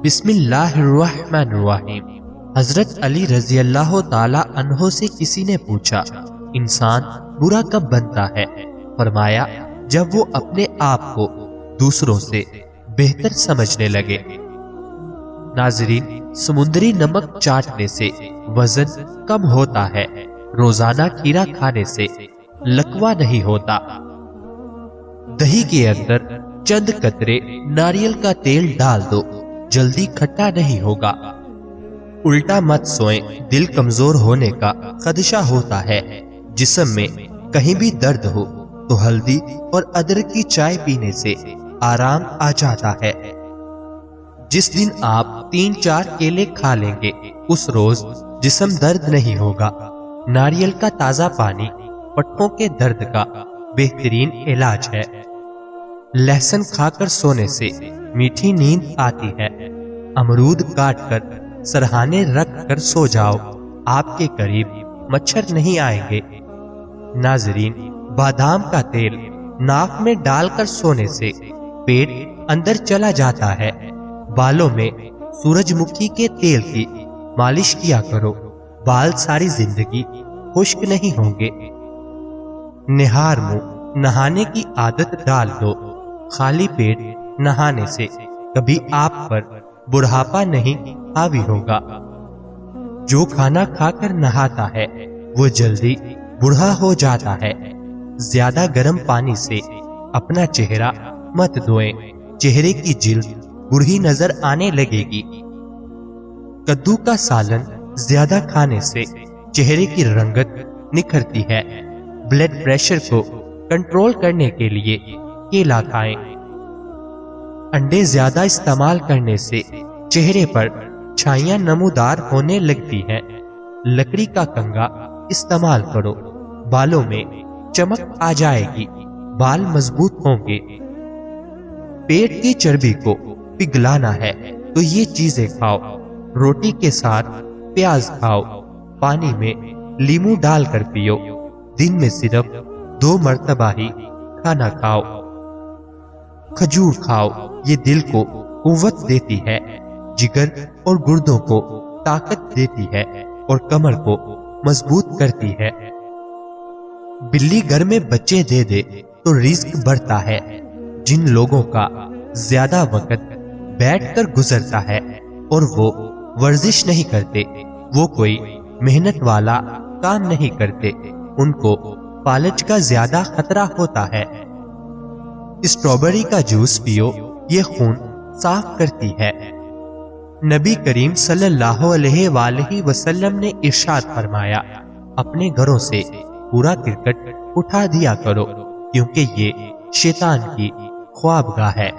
بسم اللہ الرحمن الرحیم۔ حضرت علی رضی اللہ تعالی عنہ سے کسی نے پوچھا انسان برا کب بنتا ہے؟ فرمایا جب وہ اپنے آپ کو دوسروں سے بہتر سمجھنے لگے۔ ناظرین، سمندری نمک چاٹنے سے وزن کم ہوتا ہے، روزانہ کھیرا کھانے سے لکوہ نہیں ہوتا۔ دہی کے اندر چند قطرے ناریل کا تیل ڈال دو، جلدی کھٹا نہیں ہوگا۔ الٹا مت سوئیں، دل کمزور ہونے کا خدشہ ہوتا ہے۔ جسم میں کہیں بھی درد ہو تو ہلدی اور ادرک کی چائے پینے سے آرام آ جاتا ہے۔ جس دن آپ 3-4 کیلے کھا لیں گے اس روز جسم درد نہیں ہوگا۔ ناریل کا تازہ پانی پٹھوں کے درد کا بہترین علاج ہے۔ لہسن کھا کر سونے سے میٹھی نیند آتی ہے۔ امرود کاٹ کر سرہانے رکھ کر سو جاؤ، آپ کے قریب مچھر نہیں آئیں گے۔ ناظرین، بادام کا تیل ناک میں ڈال کر سونے سے پیٹ اندر چلا جاتا ہے۔ بالوں میں سورج مکھی کے تیل کی مالش کیا کرو، بال ساری زندگی خشک نہیں ہوں گے۔ نہار منہ نہانے کی عادت ڈال دو، خالی پیٹ نہانے سے کبھی آپ پر بڑھاپا نہیں حاوی ہوگا۔ جو کھانا کھا کر نہاتا ہے وہ جلدی بوڑھا ہو جاتا ہے۔ زیادہ گرم پانی سے اپنا چہرہ مت دھوئیں، چہرے کی جلد بوڑھی نظر آنے لگے گی۔ کدو کا سالن زیادہ کھانے سے چہرے کی رنگت نکھرتی ہے۔ بلڈ پریشر کو کنٹرول کرنے کے لیے کیلا کھائیں۔ انڈے زیادہ استعمال کرنے سے چہرے پر چھائیاں نمودار ہونے لگتی ہیں۔ لکڑی کا کنگا استعمال کرو، بالوں میں چمک آ جائے گی، بال مضبوط ہوں گے۔ پیٹ کی چربی کو پگھلانا ہے تو یہ چیزیں کھاؤ۔ روٹی کے ساتھ پیاز کھاؤ، پانی میں لیمو ڈال کر پیو۔ دن میں صرف 2 مرتبہ ہی کھانا کھاؤ۔ کھجور کھاؤ، یہ دل کو قوت دیتی ہے، جگر اور گردوں کو طاقت دیتی ہے اور کمر کو مضبوط کرتی ہے۔ بلی گھر میں بچے دے دے تو رزق بڑھتا ہے۔ جن لوگوں کا زیادہ وقت بیٹھ کر گزرتا ہے اور وہ ورزش نہیں کرتے، وہ کوئی محنت والا کام نہیں کرتے، ان کو فالج کا زیادہ خطرہ ہوتا ہے۔ اسٹرابیری کا جوس پیو، یہ خون صاف کرتی ہے۔ نبی کریم صلی اللہ علیہ وآلہ وسلم نے ارشاد فرمایا، اپنے گھروں سے پورا کرکٹ اٹھا دیا کرو کیونکہ یہ شیطان کی خوابگاہ ہے۔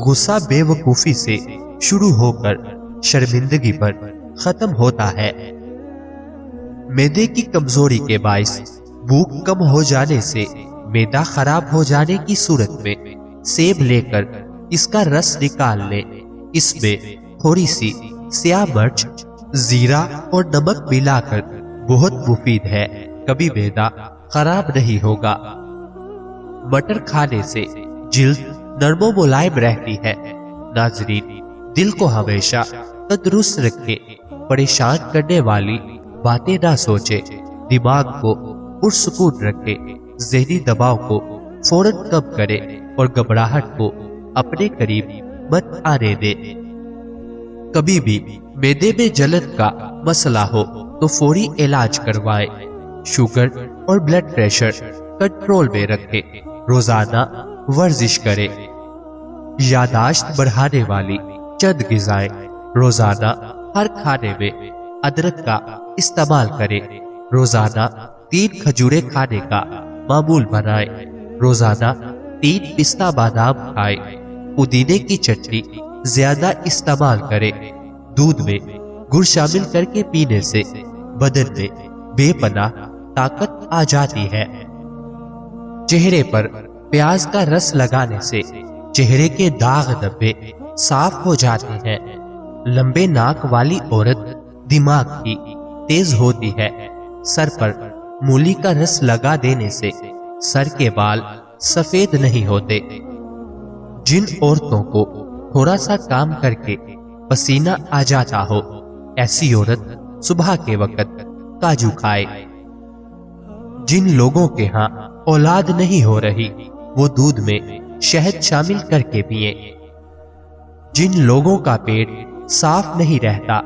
غصہ بے وقوفی سے شروع ہو کر شرمندگی پر ختم ہوتا ہے۔ معدے کی کمزوری کے باعث بھوک کم ہو جانے سے معدہ خراب ہو جانے کی صورت میں سیب لے کر اس کا رس نکال لیں۔ اس میں تھوڑی سی سیاہ مرچ، زیرہ اور نمک ملا کر بہت مفید ہے، کبھی معدہ خراب نہیں ہوگا۔ مٹر کھانے سے جلد نرم و ملائم رہتی ہے۔ ناظرین، دل کو ہمیشہ تندرست رکھے، پریشان کرنے والی باتیں نہ سوچے، دماغ کو پرسکون رکھے، ذہنی دباؤ کو فوراً کم کرے اور گھبراہٹ کو اپنے قریب مت آنے دے۔ کبھی بھی معدے میں جلن کا مسئلہ ہو تو فوری علاج کروائے۔ شوگر اور بلڈ پریشر کنٹرول میں رکھے، روزانہ ورزش کرے۔ یاداشت بڑھانے والی چند غذائیں روزانہ ہر کھانے میں ادرک کا استعمال کرے۔ روزانہ 3 کھجوریں کھانے کا معمول بنائے۔ روزانہ 3 پستہ بادام کھائے۔ پودینے کی چٹنی زیادہ استعمال کرے۔ دودھ میں گڑ شامل کر کے پینے سے بدن میں بے پناہ طاقت آ جاتی ہے۔ چہرے پر پیاز کا رس لگانے سے چہرے کے داغ دھبے صاف ہو جاتے ہیں۔ لمبے ناک والی عورت دماغ کی تیز ہوتی ہے۔ سر پر مولی کا رس لگا دینے سے سر کے بال سفید نہیں ہوتے۔ جن عورتوں کو تھوڑا سا کام کر کے پسینہ آ جاتا ہو، ایسی عورت صبح کے وقت کاجو کھائے۔ جن لوگوں کے ہاں اولاد نہیں ہو رہی وہ دودھ میں شہد شامل کر کے پیئیں۔ جن لوگوں کا پیٹ صاف نہیں رہتا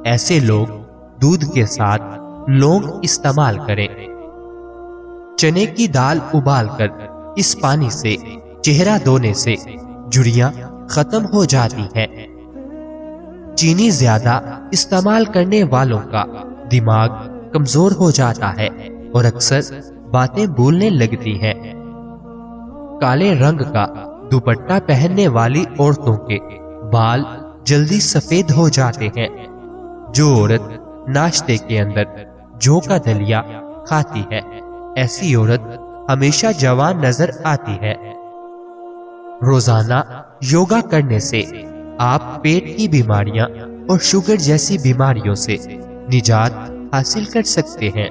ایسے لوگ دودھ کے ساتھ لونگ استعمال کریں۔ چنے کی دال ابال کر اس پانی سے چہرہ دھونے سے جھریاں ختم ہو جاتی ہیں۔ چینی زیادہ استعمال کرنے والوں کا دماغ کمزور ہو جاتا ہے اور اکثر باتیں بھولنے لگتی ہیں۔ کالے رنگ کا دوپٹہ پہننے والی عورتوں کے بال جلدی سفید ہو جاتے ہیں۔ جو عورت ناشتے کے اندر جو کا دلیا کھاتی ہے ایسی عورت ہمیشہ جوان نظر آتی ہے۔ روزانہ یوگا کرنے سے آپ پیٹ کی بیماریاں اور شوگر جیسی بیماریوں سے نجات حاصل کر سکتے ہیں۔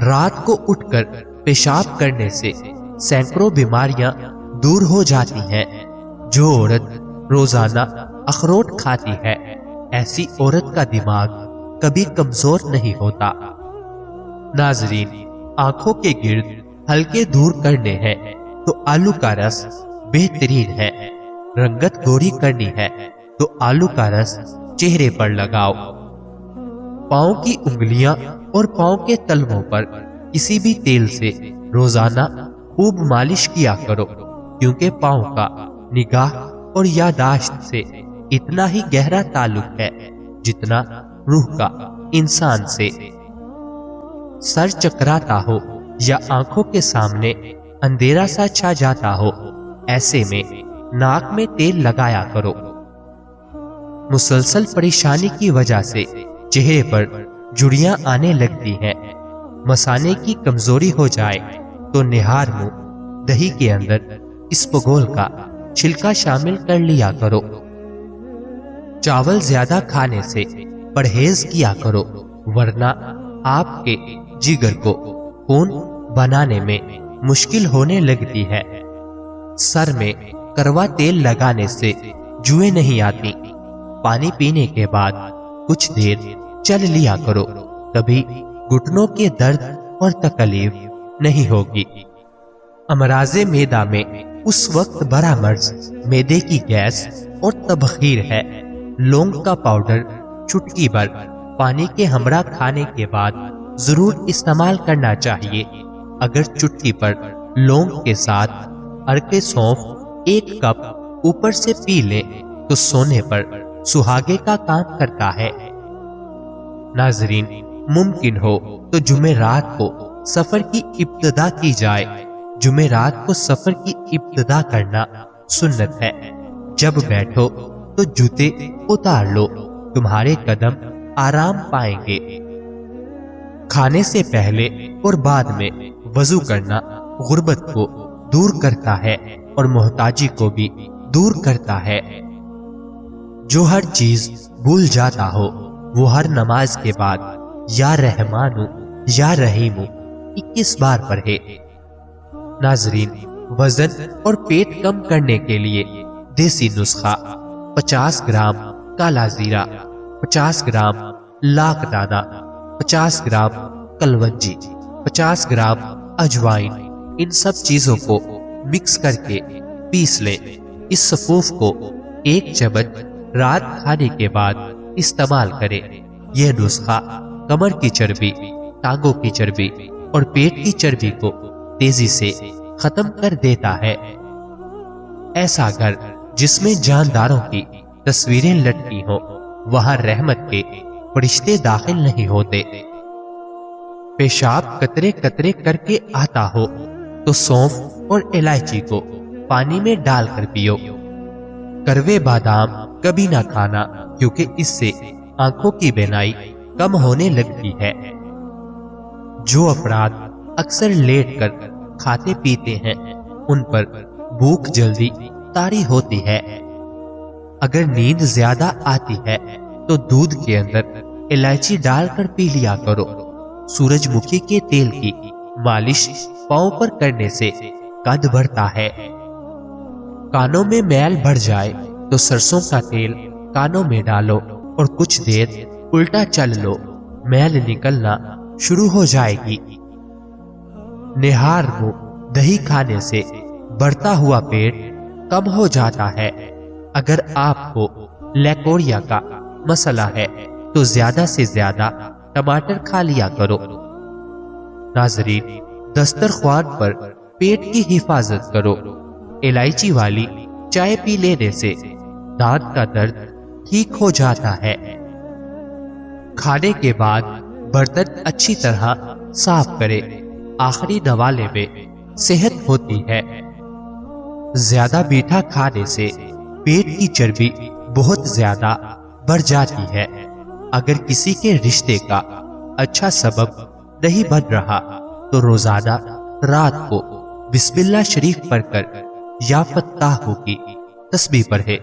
رات کو اٹھ کر پیشاب کرنے سے سینکڑوں بیماریاں دور ہو جاتی ہیں۔ جو عورت روزانہ اخروٹ کھاتی ہے ایسی عورت کا دماغ کبھی کمزور نہیں ہوتا۔ ناظرین، آنکھوں کے گرد ہلکے دور کرنے ہیں تو آلو کا رس بہترین ہے۔ رنگت گوری کرنی ہے تو آلو کا رس چہرے پر لگاؤ۔ پاؤں کی انگلیاں اور پاؤں کے تلووں پر کسی بھی تیل سے روزانہ خوب مالش کیا کرو، کیونکہ پاؤں کا نگاہ اور یادداشت سے اتنا ہی گہرا تعلق ہے جتنا روح کا انسان سے۔ سر چکراتا ہو یا آنکھوں کے سامنے اندھیرا سا چھا جاتا ہو ایسے میں ناک میں تیل لگایا کرو۔ مسلسل پریشانی کی وجہ سے چہرے پر جھریاں آنے لگتی ہیں۔ مثانے کی کمزوری ہو جائے تو نہار منہ دہی کے اندر اسپغول کا چھلکا شامل کر لیا کرو۔ چاول زیادہ کھانے سے پرہیز کیا کرو، ورنہ آپ کے جگر کو خون بنانے میں مشکل ہونے لگتی ہے۔ سر میں کروا تیل لگانے سے جوئیں نہیں آتی۔ پانی پینے کے بعد کچھ دیر چل لیا کرو، کبھی گھٹنوں کے درد اور تکلیف نہیں ہوگی۔ امراض معدہ میں اس وقت بڑا مرض معدے کی گیس اور تبخیر ہے۔ لونگ کا پاؤڈر چٹکی بھر پانی کے ہمراہ کھانے کے بعد ضرور استعمال کرنا چاہیے۔ اگر چٹکی پر لونگ کے ساتھ ارکے سونف 1 کپ اوپر سے پی لیں تو سونے پر سہاگے کا کام کرتا ہے۔ ناظرین، ممکن ہو تو جمعرات کو سفر کی ابتدا کی جائے۔ جمعرات کو سفر کی ابتدا کرنا سنت ہے۔ جب بیٹھو تو جوتے اتار لو، تمہارے قدم آرام پائیں گے۔ کھانے سے پہلے اور بعد میں وضو کرنا غربت کو دور کرتا ہے اور محتاجی کو بھی دور کرتا ہے۔ جو ہر چیز بھول جاتا ہو وہ ہر نماز کے بعد یا رحمانو یا رحیمو 21 بار پڑھے۔ ناظرین، وزن اور پیٹ کم کرنے کے لیے دیسی نسخہ: 50 گرام کالا زیرہ، 50 گرام لاکھ دانہ، 50 گرام کلونجی، 50 گرام اجوائن۔ ان سب چیزوں کو مکس کر کے پیس لیں۔ اس سفوف کو 1 چمچ رات کھانے کے بعد استعمال کریں۔ یہ نسخہ کمر کی چربی، ٹانگوں کی چربی اور پیٹ کی چربی کو تیزی سے ختم کر دیتا ہے۔ ایسا گھر جس میں جانداروں کی تصویریں لٹکی ہوں وہاں رحمت کے فرشتے داخل نہیں ہوتے۔ پیشاب قطرے قطرے کر کے آتا ہو تو سونف اور الائچی کو پانی میں ڈال کر پیو۔ کروے بادام کبھی نہ کھانا، کیونکہ اس سے آنکھوں کی بینائی کم ہونے لگتی ہے۔ جو افراد اکثر لیٹ کر کھاتے پیتے ہیں ان پر بھوک جلدی طاری ہوتی ہے۔ اگر نیند زیادہ آتی ہے تو دودھ کے اندر الائچی ڈال کر پی لیا کرو۔ سورج مکھی کے تیل کی مالش پاؤں پر کرنے سے قد بڑھتا ہے۔ کانوں میں میل بڑھ جائے تو سرسوں کا تیل کانوں میں ڈالو اور کچھ دیر الٹا چل لو، میل نکلنا شروع ہو جائے گی۔ نہار منہ دہی کھانے سے بڑھتا ہوا پیٹ کم ہو جاتا ہے۔ اگر آپ کو لیکوریا کا مسئلہ ہے تو زیادہ سے زیادہ ٹماٹر کھا لیا کرو۔ ناظرین، دسترخوان پر پیٹ کی حفاظت کرو۔ الائچی والی چائے پی لینے سے دانت کا درد ٹھیک ہو جاتا ہے۔ کھانے کے بعد برتن اچھی طرح صاف کرے، آخری نوالے میں صحت ہوتی ہے۔ زیادہ میٹھا کھانے سے پیٹ کی چربی بہت زیادہ بڑھ جاتی ہے۔ اگر کسی کے رشتے کا اچھا سبب نہیں بن رہا تو روزانہ رات کو بسم اللہ شریف پڑھ کر یا فتاح کی تسبیح پڑھے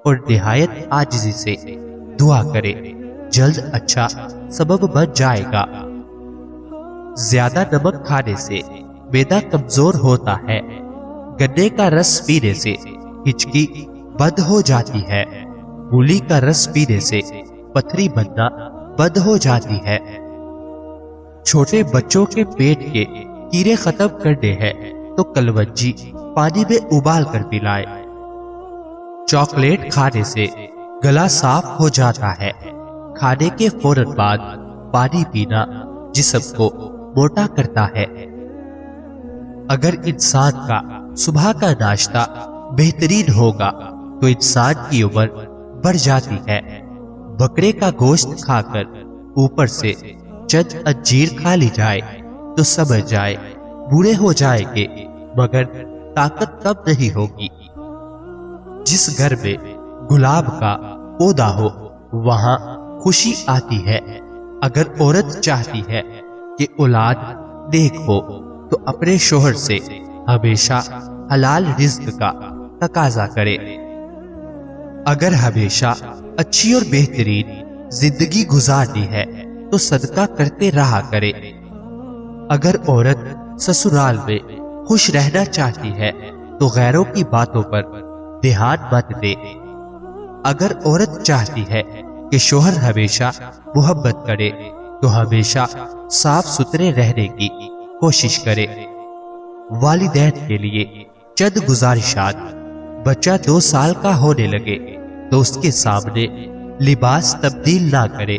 اور نہایت عاجزی سے دعا کرے، جلد اچھا سبب بن جائے گا۔ زیادہ نمک کھانے سے معدہ کمزور ہوتا ہے۔ گنے کا رس پینے سے ہچکی بند ہو جاتی ہے۔ مولی کا رس پینے سے پتھری بننا بند ہو جاتی ہے۔ چھوٹے بچوں کے پیٹ کے کیڑے ختم کرنے ہیں تو کلونجی پانی میں ابال کر پلائے۔ چاکلیٹ کھانے سے گلا صاف ہو جاتا ہے۔ کھانے کے فوراً بعد پانی پینا جسم کو موٹا کرتا ہے۔ اگر انسان کا صبح کا ناشتہ بہترین ہوگا تو انسان کی عمر بڑھ جاتی ہے۔ بکرے کا گوشت کھا کر اوپر سے چند انجیر کھا لی جائے تو سمجھ جائے بوڑھے ہو جائیں گے، مگر طاقت کم نہیں ہوگی۔ جس گھر میں گلاب کا پودا ہو وہاں خوشی آتی ہے۔ اگر عورت چاہتی ہے کہ اولاد نیک ہو تو اپنے شوہر سے ہمیشہ حلال رزق کا تقاضا کرے۔ اگر ہمیشہ اچھی اور بہترین زندگی گزارنی ہے تو صدقہ کرتے رہا کرے۔ اگر عورت سسرال میں خوش رہنا چاہتی ہے تو غیروں کی باتوں پر دھیان مت دے۔ اگر عورت چاہتی ہے کہ شوہر ہمیشہ محبت کرے تو ہمیشہ صاف ستھرے رہنے کی کوشش کرے۔ والدین کے لیے چند گزارشات۔ بچہ 2 سال کا ہونے لگے تو اس کے سامنے لباس تبدیل نہ کرے۔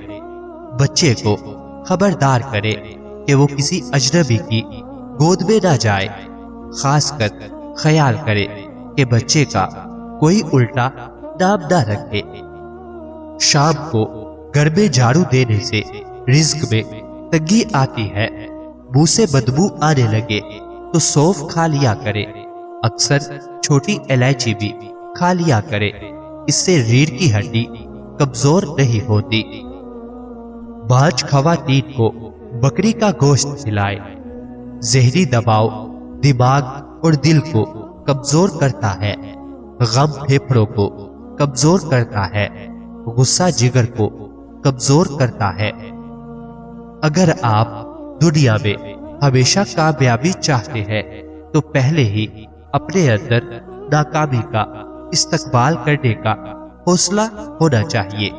بچے کو خبردار کرے کہ وہ کسی اجنبی کی گود میں نہ جائے۔ خاص کر خیال کرے کہ بچے کا کوئی الٹا نام نہ رکھے۔ شام کو گھر میں جھاڑو دینے سے رزق میں تنگی آتی ہے۔ منہ سے بدبو آنے لگے تو سونف کھا لیا کرے۔ اکثر چھوٹی الائچی بھی کھا لیا کرے، اس سے ریڑھ کی ہڈی کمزور نہیں ہوتی۔ بعض خواتین کو بکری کا گوشت کھلائے۔ ذہنی دباؤ دماغ اور دل کو کمزور کرتا ہے۔ غم پھیپھڑوں کو کمزور کرتا ہے۔ غصہ جگر کو کمزور کرتا ہے۔ اگر آپ دنیا میں ہمیشہ کامیابی چاہتے ہیں تو پہلے ہی اپنے اندر ناکامی کا استقبال کرنے کا حوصلہ ہونا چاہیے۔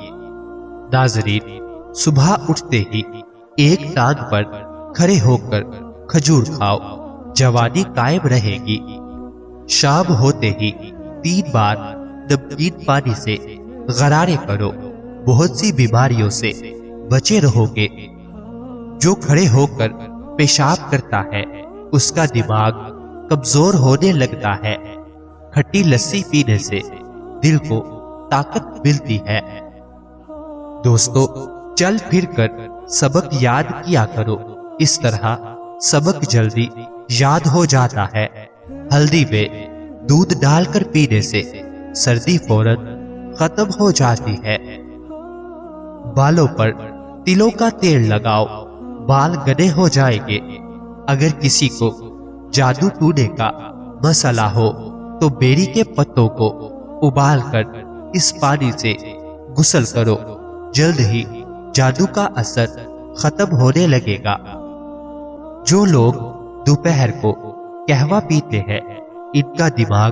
ناظرین، صبح اٹھتے ہی ایک ٹانگ پر کھڑے ہو کر کھجور کھاؤ، جوانی قائم رہے گی۔ شام ہوتے ہی 3 بار نمکین پانی سے غرارے کرو، بہت سی بیماریوں سے بچے رہو گے۔ جو کھڑے ہو کر پیشاب کرتا ہے اس کا دماغ کمزور ہونے لگتا ہے۔ کھٹی لسی پینے سے دل کو طاقت ملتی ہے۔ دوستو، چل پھر کر سبق یاد کیا کرو، اس طرح سبق جلدی یاد ہو جاتا ہے۔ ہلدی میں دودھ ڈال کر پینے سے سردی فوراً ختم ہو جاتی ہے۔ بالوں پر تلوں کا تیل لگاؤ، بال گنے ہو جائیں گے۔ اگر کسی کو جادو ٹونے کا مسئلہ ہو تو بیری کے پتوں کو ابال کر اس پانی سے غسل کرو، جلد ہی جادو کا اثر ختم ہونے لگے گا۔ جو لوگ دوپہر کو قہوہ پیتے ہیں ان کا دماغ